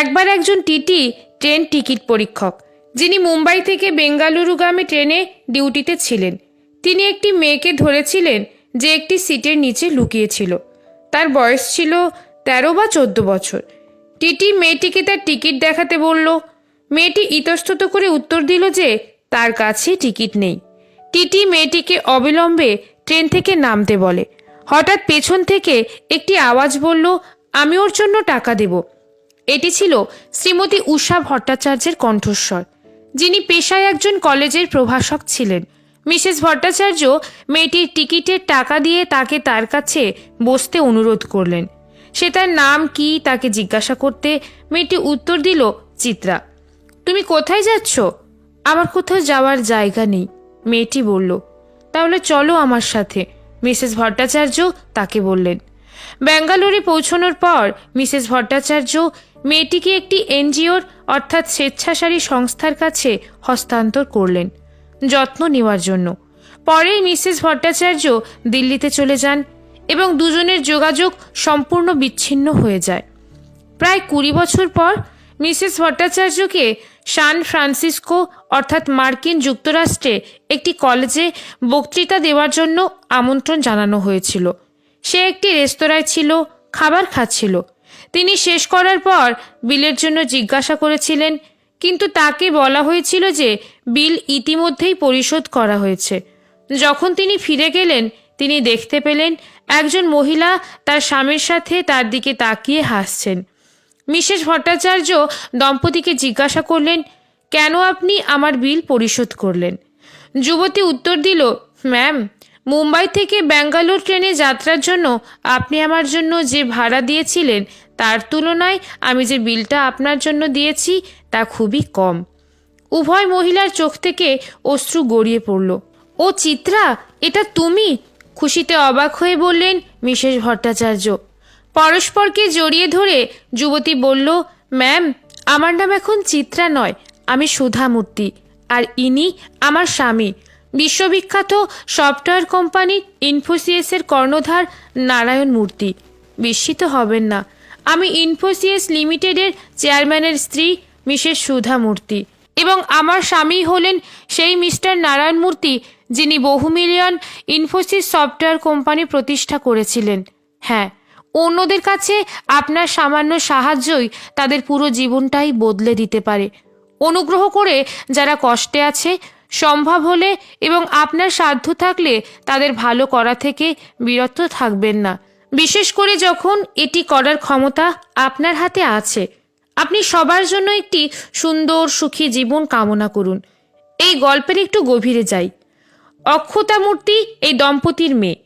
একবার একজন TT train ticket পরীক্ষক, যিনি মুম্বাই থেকে বেঙ্গালুরুগামী ট্রেনে ডিউটিতে ছিলেন, তিনি একটি মেয়েকে ধরেছিলেন যে একটি সিটের নিচে লুকিয়েছিল। তার বয়স ছিল 13 বা 14 বছর। টিটি মেয়েটিকে তার টিকিট দেখাতে বলল। মেয়েটি ইতস্তত করে উত্তর দিল যে তার কাছে টিকিট নেই। টিটি মেয়েটিকে অবিলম্বে ট্রেন থেকে নামতে বলে। হঠাৎ পেছন থেকে একটি আওয়াজ বলল, আমি ওর জন্য টাকা দেব। এটি ছিল শ্রীমতী উষা ভট্টাচার্যের কণ্ঠস্বর, যিনি পেশায় একজন কলেজের প্রভাষক ছিলেন। মিসেস ভট্টাচার্য মেয়েটির টিকিটের টাকা দিয়ে তাকে তার কাছে বসতে অনুরোধ করলেন। সে তার নাম কি তাকে জিজ্ঞাসা করতে মেয়েটি উত্তর দিল, চিত্রা। তুমি কোথায় যাচ্ছ? আমার কোথাও যাওয়ার জায়গা নেই, মেয়েটি বলল। তাহলে চলো আমার সাথে, মিসেস ভট্টাচার্য তাকে বললেন। বেঙ্গালুরু পৌঁছানোর পর মিসেস ভট্টাচার্য মেয়েটিকে একটি এনজিওর অর্থাৎ স্বেচ্ছাসারী সংস্থার কাছে হস্তান্তর করলেন যত্ন নেওয়ার জন্য। পরে মিসেস ভট্টাচার্য দিল্লিতে চলে যান এবং দুজনের যোগাযোগ সম্পূর্ণ বিচ্ছিন্ন হয়ে যায়। প্রায় 20 বছর পর মিসেস ভট্টাচার্যকে সান ফ্রান্সিসকো অর্থাৎ মার্কিন যুক্তরাষ্ট্রে একটি কলেজে বক্তৃতা দেওয়ার জন্য আমন্ত্রণ জানানো হয়েছিল। সে একটি রেস্তোরাঁয় ছিল, খাবার খাচ্ছিল। তিনি শেষ করার পর বিলের জন্য জিজ্ঞাসা করেছিলেন, কিন্তু তাকে বলা হয়েছিল যে বিল ইতিমধ্যেই পরিশোধ করা হয়েছে। যখন তিনি ফিরে গেলেন, তিনি দেখতে পেলেন একজন মহিলা তার স্বামীর সাথে তার দিকে তাকিয়ে হাসছেন। মিসেস ভট্টাচার্য দম্পতিকে জিজ্ঞাসা করলেন, কেন আপনি আমার বিল পরিশোধ করলেন? যুবতী উত্তর দিল, ম্যাম, মুম্বাই থেকে ব্যাঙ্গালোর ট্রেনে যাত্রার জন্য আপনি আমার জন্য যে ভাড়া দিয়েছিলেন তার তুলনায় আমি যে বিলটা আপনার জন্য দিয়েছি তা খুবই কম। উভয় মহিলার চোখ থেকে অশ্রু গড়িয়ে পড়ল। ও চিত্রা, এটা তুমি? খুশিতে অবাক হয়ে বললেন মিসেস ভট্টাচার্য। পরস্পরকে জড়িয়ে ধরে যুবতী বলল, ম্যাম, আমার নাম এখন চিত্রা নয়, আমি সুধা মূর্তি, আর ইনি আমার স্বামী, বিশ্ববিখ্যাত সফটওয়্যার কোম্পানি ইনফোসিসের কর্ণধার নারায়ণ মূর্তি। বিস্মিত হবেন না, আমি ইনফোসিস লিমিটেডের চেয়ারম্যানের স্ত্রী মিসেস সুধা মূর্তি, এবং আমার স্বামী হলেন সেই মিস্টার নারায়ণ মূর্তি যিনি বহু মিলিয়ন ইনফোসিস সফটওয়্যার কোম্পানি প্রতিষ্ঠা করেছিলেন। হ্যাঁ, অন্যদের কাছে আপনার সামান্য সাহায্যই তাদের পুরো জীবনটাই বদলে দিতে পারে। অনুগ্রহ করে যারা কষ্টে আছে, সম্ভব হলে এবং আপনার সাধ্য থাকলে তাদের ভালো করা থেকে বিরত থাকবেন না, বিশেষ করে যখন এটি করার ক্ষমতা আপনার হাতে আছে। আপনি সবার জন্য একটি সুন্দর সুখী জীবন কামনা করুন। এই গল্পের একটু গভীরে যাই। অক্ষতা মূর্তি এই দম্পতির মেয়ে,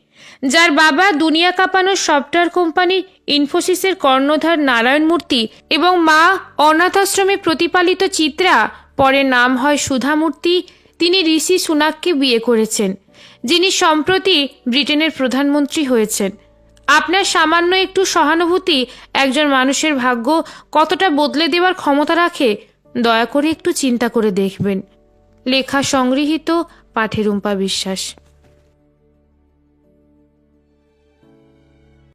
যার বাবা দুনিয়া কাঁপানো সফটওয়্যার কোম্পানি ইনফোসিসের কর্ণধার নারায়ণ মূর্তি এবং মা অনাথাশ্রমে প্রতিপালিত চিত্রা, পরে নাম হয় সুধা মূর্তি। তিনি ঋষি সুনাককে বিয়ে করেছেন, যিনি সম্প্রতি ব্রিটেনের প্রধানমন্ত্রী হয়েছেন। আপনার সামান্য একটু সহানুভূতি একজন মানুষের ভাগ্য কতটা বদলে দেওয়ার ক্ষমতা রাখে, দয়া করে একটু চিন্তা করে দেখবেন। লেখা সংগৃহীত, পাঠে রুম্পা বিশ্বাস।